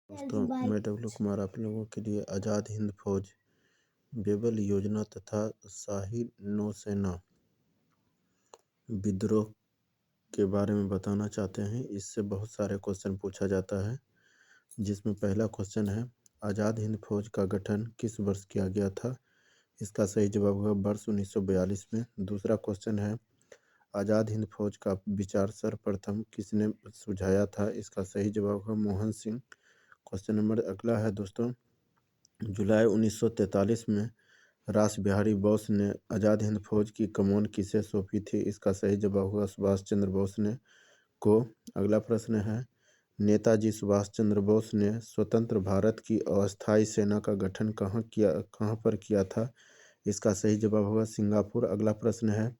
दोस्तों, मैं डब्लू कुमार आप लोगों के लिए आज़ाद हिंद फौज, बेबल योजना तथा शाही नौसेना विद्रोह के बारे में बताना चाहते हैं। इससे बहुत सारे क्वेश्चन पूछा जाता है, जिसमें पहला क्वेश्चन है, आज़ाद हिंद फौज का गठन किस वर्ष किया गया था? इसका सही जवाब होगा वर्ष 1942 में। दूसरा क्वेश्चन है, आज़ाद हिंद फौज का विचार सर्वप्रथम किसने सुझाया था? इसका सही जवाब होगा मोहन सिंह। क्वेश्चन नंबर अगला है दोस्तों, जुलाई 1943 में रास बिहारी बोस ने आज़ाद हिंद फौज की कमान किसे सौंपी थी? इसका सही जवाब होगा सुभाष चंद्र बोस ने को। अगला प्रश्न है, नेताजी सुभाष चंद्र बोस ने स्वतंत्र भारत की अस्थायी सेना का गठन कहाँ पर किया था? इसका सही जवाब होगा सिंगापुर। अगला प्रश्न है,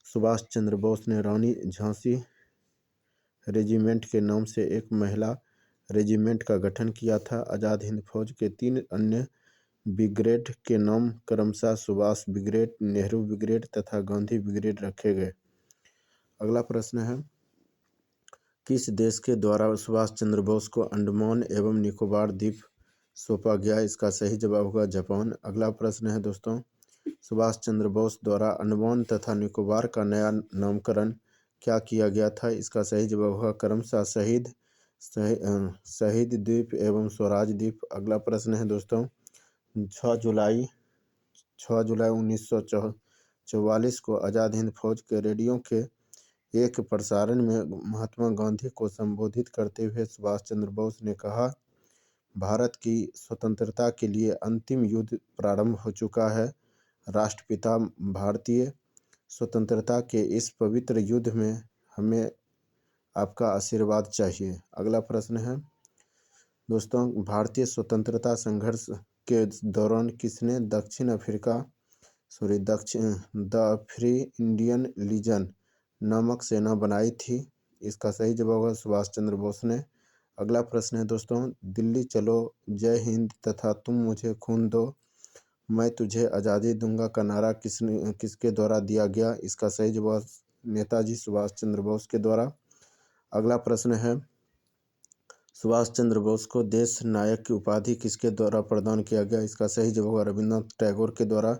सुभाष चंद्र बोस ने रानी झांसी रेजिमेंट के नाम से एक महिला रेजिमेंट का गठन किया था। आज़ाद हिंद फौज के 3 अन्य ब्रिगेड के नाम क्रमशः सुभाष ब्रिगेड, नेहरू ब्रिगेड तथा गांधी ब्रिगेड रखे गए। अगला प्रश्न है, किस देश के द्वारा सुभाष चंद्र बोस को अंडमान एवं निकोबार द्वीप सौंपा गया? इसका सही जवाब होगा जापान। अगला प्रश्न है दोस्तों, सुभाष चंद्र बोस द्वारा अंडमान तथा निकोबार का नया नामकरण क्या किया गया था? इसका सही जवाब होगा क्रमशः शहीद द्वीप एवं स्वराज द्वीप। अगला प्रश्न है दोस्तों, 6 जुलाई 1944 को आज़ाद हिंद फौज के रेडियो के एक प्रसारण में महात्मा गांधी को संबोधित करते हुए सुभाष चंद्र बोस ने कहा, भारत की स्वतंत्रता के लिए अंतिम युद्ध प्रारंभ हो चुका है। राष्ट्रपिता, भारतीय स्वतंत्रता के इस पवित्र युद्ध में हमें आपका आशीर्वाद चाहिए। अगला प्रश्न है दोस्तों, भारतीय स्वतंत्रता संघर्ष के दौरान किसने द फ्री इंडियन लीजन नामक सेना बनाई थी? इसका सही जवाब है सुभाष चंद्र बोस ने। अगला प्रश्न है दोस्तों, दिल्ली चलो, जय हिंद तथा तुम मुझे खून दो, मैं तुझे आज़ादी दूंगा का नारा किसके द्वारा दिया गया? इसका सही जवाब नेताजी सुभाष चंद्र बोस के द्वारा। अगला प्रश्न है, सुभाष चंद्र बोस को देश नायक की उपाधि किसके द्वारा प्रदान किया गया? इसका सही जवाब होगा रविन्द्रनाथ टैगोर के द्वारा।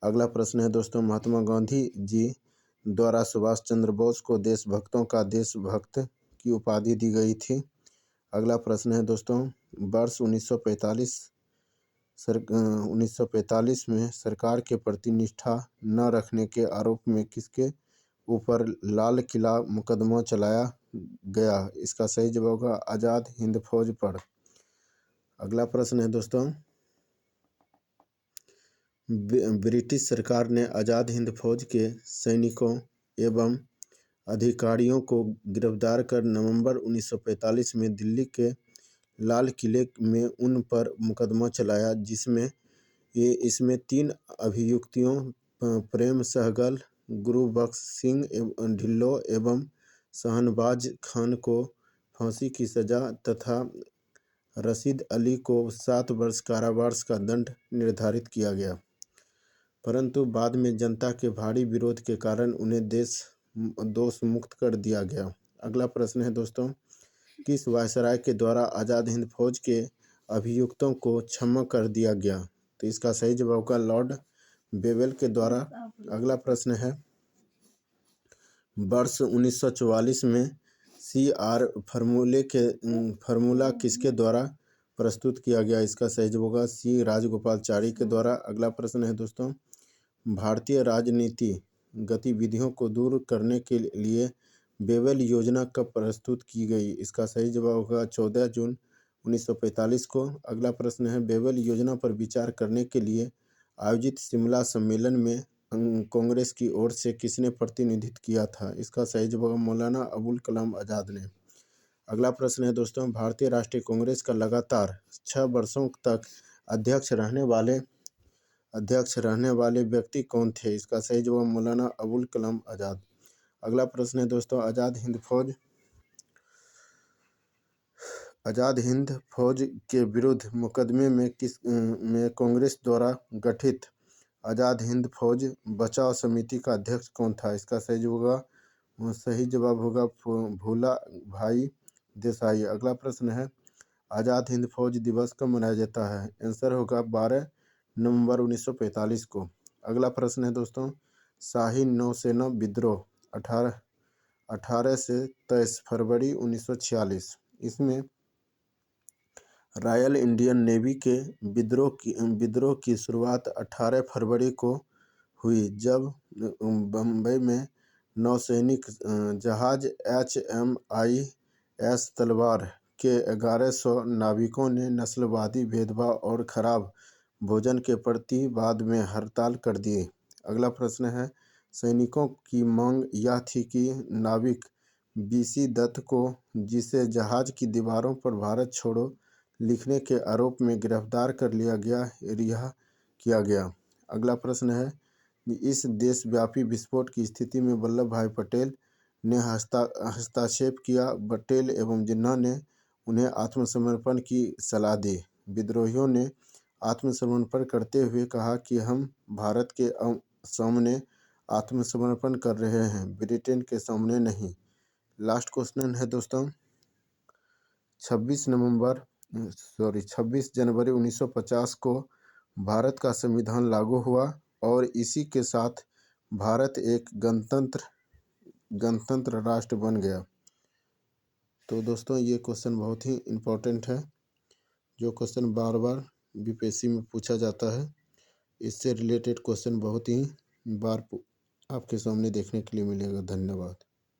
अगला प्रश्न है दोस्तों, महात्मा गांधी जी द्वारा सुभाष चंद्र बोस को देशभक्तों का देशभक्त की उपाधि दी गई थी। अगला प्रश्न है दोस्तों, वर्ष 1945 में सरकार के प्रति निष्ठा न रखने के आरोप में किसके ऊपर लाल किला मुकदमा चलाया गया? इसका सही जवाब होगा आज़ाद हिंद फौज पर। अगला प्रश्न है दोस्तों, ब्रिटिश सरकार ने आज़ाद हिंद फौज के सैनिकों एवं अधिकारियों को गिरफ्तार कर नवंबर 1945 में दिल्ली के लाल किले में उन पर मुकदमा चलाया, इसमें 3 अभियुक्तों प्रेम सहगल, गुरबख्श सिंह ढिल्लों एवं शहनवाज खान को फांसी की सजा तथा रशीद अली को 7 वर्ष कारावास का दंड निर्धारित किया गया, परंतु बाद में जनता के भारी विरोध के कारण उन्हें दोष मुक्त कर दिया गया। अगला प्रश्न है दोस्तों, किस वायसराय के द्वारा आज़ाद हिंद फौज के अभियुक्तों को क्षमा कर दिया गया? तो इसका सही जवाब होगा लॉर्ड बेवेल के द्वारा। अगला प्रश्न है, वर्ष 1944 में CR फार्मूला किसके द्वारा प्रस्तुत किया गया? इसका सही जवाब होगा C राजगोपालाचारी के द्वारा। अगला प्रश्न है दोस्तों, भारतीय राजनीति गतिविधियों को दूर करने के लिए बेबल योजना कब प्रस्तुत की गई? इसका सही जवाब होगा 14 जून 1945 को। अगला प्रश्न है, बेबल योजना पर विचार करने के लिए आयोजित शिमला सम्मेलन में कांग्रेस की ओर से किसने प्रतिनिधित्व किया था? इसका सही जवाब मौलाना अबुल कलाम आज़ाद ने। अगला प्रश्न है दोस्तों, भारतीय राष्ट्रीय कांग्रेस का लगातार 6 वर्षों तक अध्यक्ष रहने वाले व्यक्ति कौन थे? इसका सही जवाब मौलाना अबुल कलाम आज़ाद। अगला प्रश्न है दोस्तों, आज़ाद हिंद फौज के विरुद्ध मुकदमे में कांग्रेस द्वारा गठित आज़ाद हिंद फौज बचाव समिति का अध्यक्ष कौन था? इसका सही जवाब होगा भूला भाई देसाई। अगला प्रश्न है, आज़ाद हिंद फौज दिवस कब मनाया जाता है? आंसर होगा 12 नवंबर 1945 को। अगला प्रश्न है दोस्तों, शाही नौसेना विद्रोह 18 से 23 फरवरी 1946। इसमें रॉयल इंडियन नेवी के विद्रोह की शुरुआत 18 फरवरी को हुई, जब बम्बई में नौसैनिक जहाज HMIS तलवार के 1100 नाविकों ने नस्लवादी भेदभाव और खराब भोजन के प्रतिवाद में हड़ताल कर दी। अगला प्रश्न है, सैनिकों की मांग यह थी कि नाविक BC दत्त को, जिसे जहाज की दीवारों पर भारत छोड़ो लिखने के आरोप में गिरफ्तार कर लिया गया, रिहा किया गया। अगला प्रश्न है, इस देशव्यापी विस्फोट की स्थिति में वल्लभ भाई पटेल ने हस्तक्षेप किया। पटेल एवं जिन्ना ने उन्हें आत्मसमर्पण की सलाह दी। विद्रोहियों ने आत्मसमर्पण करते हुए कहा कि हम भारत के सामने आत्मसमर्पण कर रहे हैं, ब्रिटेन के सामने नहीं। लास्ट क्वेश्चन है दोस्तों, 26 जनवरी 1950 को भारत का संविधान लागू हुआ और इसी के साथ भारत एक गणतंत्र राष्ट्र बन गया। तो दोस्तों ये क्वेश्चन बहुत ही इम्पोर्टेंट है, जो क्वेश्चन बार बार BPSC में पूछा जाता है। इससे रिलेटेड क्वेश्चन बहुत ही बार आपके सामने देखने के लिए मिलेगा। धन्यवाद।